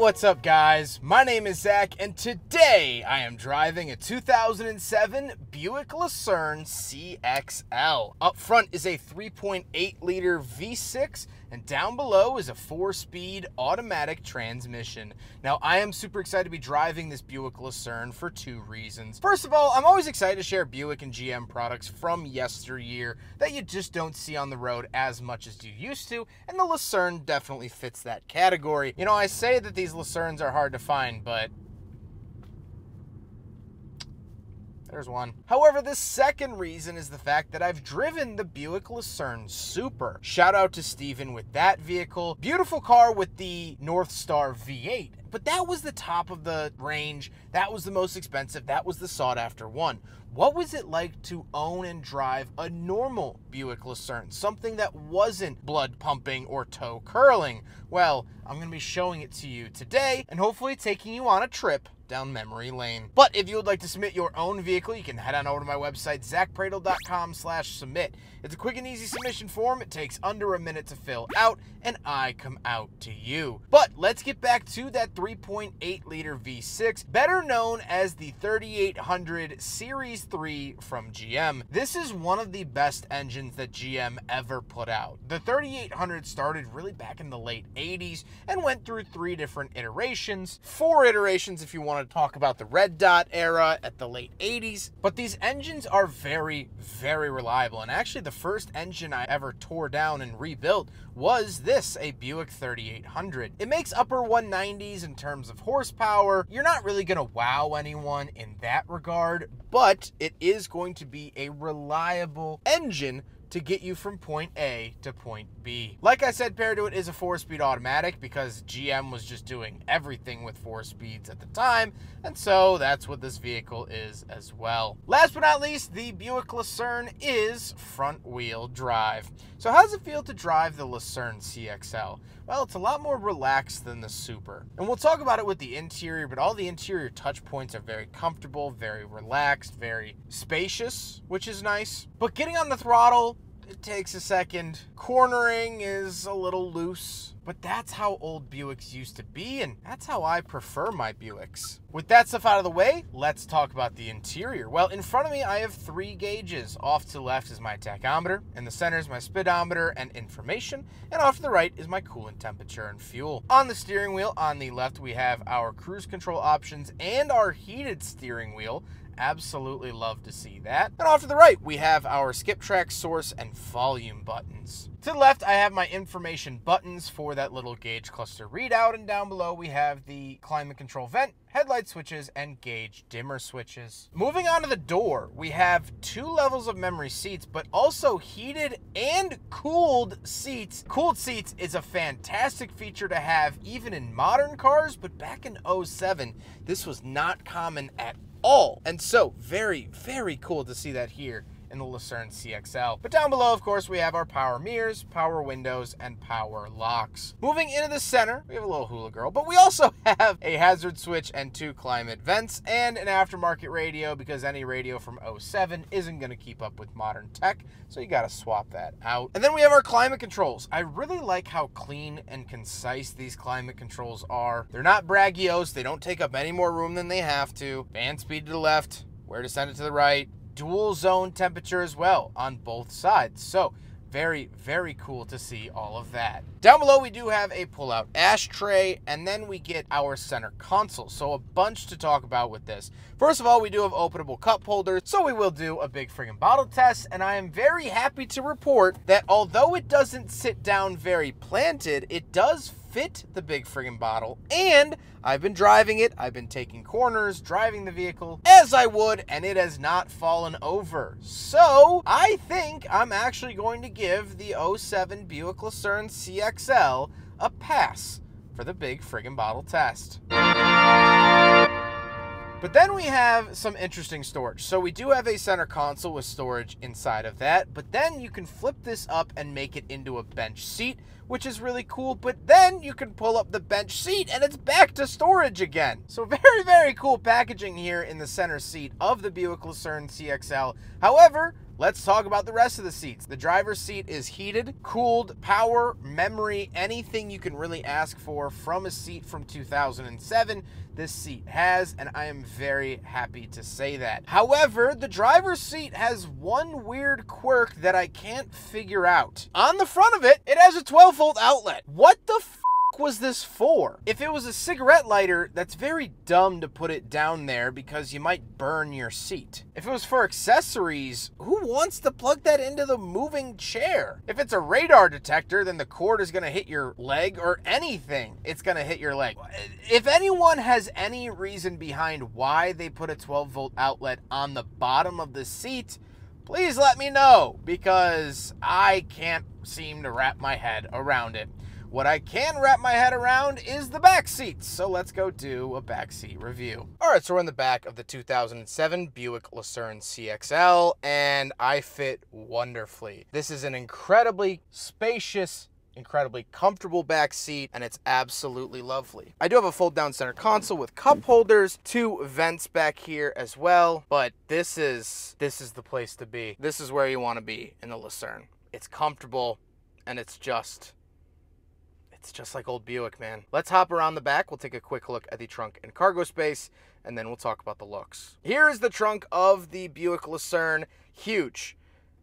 what's up guys? My name is Zach and today I am driving a 2007 Buick Lucerne CXL. Up front is a 3.8 liter V6 and down below is a 4-speed automatic transmission. Now I am super excited to be driving this Buick Lucerne for two reasons. First of all, I'm always excited to share Buick and GM products from yesteryear that you just don't see on the road as much as you used to, and the Lucerne definitely fits that category. You know, I say that these Lucernes are hard to find, but there's one. However, the second reason is the fact that I've driven the Buick Lucerne Super. Shout out to Steven with that vehicle. Beautiful car with the North Star V8. But that was the top of the range. That was the most expensive. That was the sought after one. What was it like to own and drive a normal Buick Lucerne? Something that wasn't blood pumping or toe curling? Well, I'm going to be showing it to you today and hopefully taking you on a trip down memory lane. But if you would like to submit your own vehicle, you can head on over to my website, zachpradel.com/submit. It's a quick and easy submission form. It takes under a minute to fill out, and I come out to you. But let's get back to that 3.8 liter V6, better known as the 3800 Series 3 from GM. This is one of the best engines that GM ever put out. The 3800 started really back in the late 80s and went through 3 different iterations, 4 iterations if you want to talk about the red dot era at the late 80s. But these engines are very, very reliable. And actually the first engine I ever tore down and rebuilt was this, a Buick 3800. It makes upper 190s in terms of horsepower. You're not really going to wow anyone in that regard, but it is going to be a reliable engine to get you from point A to point B. Like I said, paired to it is a 4-speed automatic because GM was just doing everything with 4 speeds at the time, and so that's what this vehicle is as well. Last but not least, the Buick Lucerne is front-wheel drive. So how does it feel to drive the Lucerne CXL? Well, it's a lot more relaxed than the Super. And we'll talk about it with the interior, but all the interior touch points are very comfortable, very relaxed, very spacious, which is nice. But getting on the throttle, it takes a second. Cornering is a little loose, but that's how old Buicks used to be, and that's how I prefer my Buicks. With that stuff out of the way, let's talk about the interior. Well, in front of me, I have 3 gauges. Off to the left is my tachometer, in the center is my speedometer and information, and off to the right is my coolant temperature and fuel. On the steering wheel, on the left, we have our cruise control options and our heated steering wheel. Absolutely love to see that. And off to the right, we have our skip track, source, and volume buttons. To the left, I have my information buttons for that little gauge cluster readout, and down below we have the climate control vent, headlight switches, and gauge dimmer switches. Moving on to the door, we have 2 levels of memory seats, but also heated and cooled seats. Cooled seats is a fantastic feature to have even in modern cars, but back in 07, this was not common at all. And so very, very cool to see that here in the Lucerne CXL. But down below, of course, we have our power mirrors, power windows, and power locks. Moving into the center, we have a little hula girl, but we also have a hazard switch and 2 climate vents and an aftermarket radio, because any radio from 07 isn't going to keep up with modern tech, so you got to swap that out. And then we have our climate controls. I really like how clean and concise these climate controls are. They're not braggiose. They don't take up any more room than they have to. Fan speed to the left, where to send it to the right. Dual zone temperature as well on both sides. So very, very cool to see all of that. Down below, we do have a pull-out ashtray, and then we get our center console. So a bunch to talk about with this. First of all, we do have openable cup holders, so we will do a big friggin' bottle test, and I am very happy to report that although it doesn't sit down very planted, it does fit the big friggin' bottle, and I've been driving it, I've been taking corners, driving the vehicle as I would, and it has not fallen over. So I think I'm actually going to give the 07 Buick Lucerne CXL a pass for the big friggin' bottle test. But then we have some interesting storage. So we do have a center console with storage inside of that, but then you can flip this up and make it into a bench seat, which is really cool. But then you can pull up the bench seat and it's back to storage again. So very, very cool packaging here in the center seat of the Buick Lucerne CXL. However, Let's talk about the rest of the seats. The driver's seat is heated, cooled, power, memory, anything you can really ask for from a seat from 2007. This seat has, and I am very happy to say that. However, the driver's seat has one weird quirk that I can't figure out. On the front of it, it has a 12-volt outlet. What the f was this for? If it was a cigarette lighter, that's very dumb to put it down there because you might burn your seat. If it was for accessories, who wants to plug that into the moving chair? If it's a radar detector, then the cord is gonna hit your leg, or anything, it's gonna hit your leg. If anyone has any reason behind why they put a 12-volt outlet on the bottom of the seat, please let me know, because I can't seem to wrap my head around it. What I can wrap my head around is the back seats, so let's go do a back seat review. All right, so we're in the back of the 2007 Buick Lucerne CXL, and I fit wonderfully. This is an incredibly spacious, incredibly comfortable back seat, and it's absolutely lovely. I do have a fold-down center console with cup holders, 2 vents back here as well, but this is the place to be. This is where you want to be in the Lucerne. It's comfortable, and it's just like old Buick, man. Let's hop around the back. We'll take a quick look at the trunk and cargo space, and then we'll talk about the looks. Here is the trunk of the Buick Lucerne. Huge.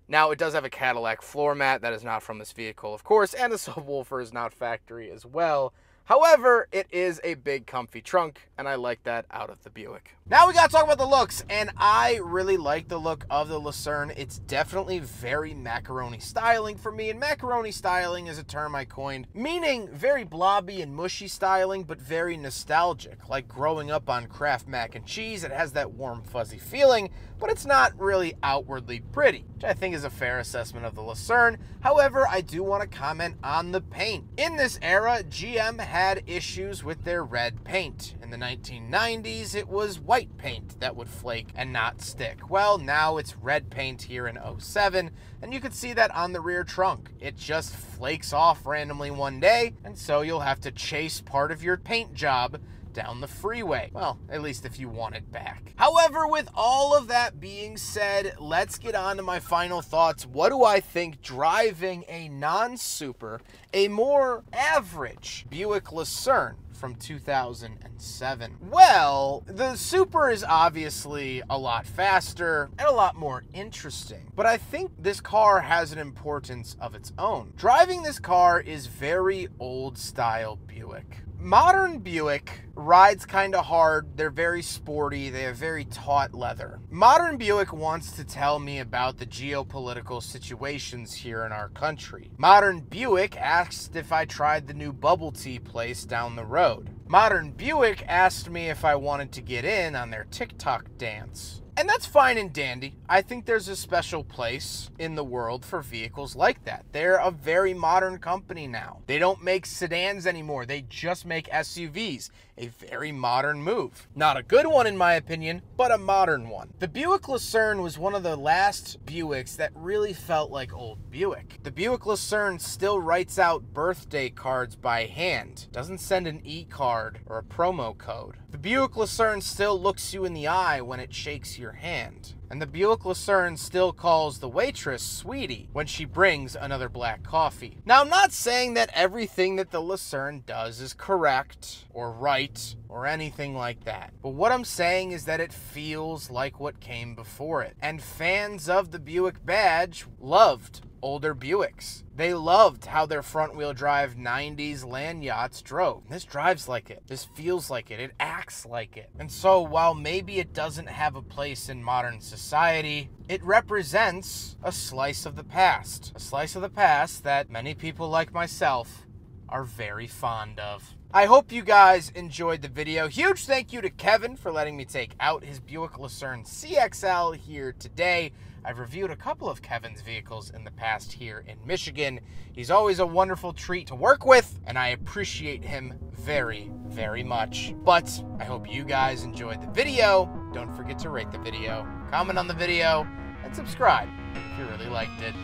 Now, it does have a Cadillac floor mat. That is not from this vehicle, of course, and the subwoofer is not factory as well. However, it is a big, comfy trunk, and I like that out of the Buick. Now we gotta talk about the looks, and I really like the look of the Lucerne. It's definitely very macaroni styling for me, and macaroni styling is a term I coined, meaning very blobby and mushy styling, but very nostalgic. Like growing up on Kraft mac and cheese, it has that warm, fuzzy feeling, but it's not really outwardly pretty, which I think is a fair assessment of the Lucerne. However, I do want to comment on the paint. In this era, GM had issues with their red paint. In the 1990s, it was white paint that would flake and not stick. Well, now it's red paint here in 07, and you can see that on the rear trunk. It just flakes off randomly one day, and so you'll have to chase part of your paint job down the freeway. Well, at least if you want it back. However, with all of that being said, let's get on to my final thoughts. What do I think driving a non-super, a more average Buick Lucerne from 2007? Well, the Super is obviously a lot faster and a lot more interesting, but I think this car has an importance of its own. Driving this car is very old style Buick. Modern Buick rides kind of hard, they're very sporty, they have very taut leather. Modern Buick wants to tell me about the geopolitical situations here in our country. Modern Buick asked if I tried the new bubble tea place down the road. Modern Buick asked me if I wanted to get in on their TikTok dance. And that's fine and dandy. I think there's a special place in the world for vehicles like that. They're a very modern company now. They don't make sedans anymore. They just make SUVs. A very modern move. Not a good one in my opinion, but a modern one. The Buick Lucerne was one of the last Buicks that really felt like old Buick. The Buick Lucerne still writes out birthday cards by hand. Doesn't send an e-card or a promo code. The Buick Lucerne still looks you in the eye when it shakes your hand. And the Buick Lucerne still calls the waitress sweetie when she brings another black coffee. Now, I'm not saying that everything that the Lucerne does is correct or right or anything like that. But what I'm saying is that it feels like what came before it. And fans of the Buick badge loved older Buicks. They loved how their front-wheel drive 90s land yachts drove. This drives like it. This feels like it. It acts like it. And so while maybe it doesn't have a place in modern society, it represents a slice of the past. A slice of the past that many people like myself are very fond of. I hope you guys enjoyed the video. Huge thank you to Kevin for letting me take out his Buick Lucerne CXL here today. I've reviewed a couple of Kevin's vehicles in the past here in Michigan. He's always a wonderful treat to work with, and I appreciate him very, very much. But I hope you guys enjoyed the video. Don't forget to rate the video, comment on the video, and subscribe if you really liked it.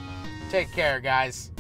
Take care, guys.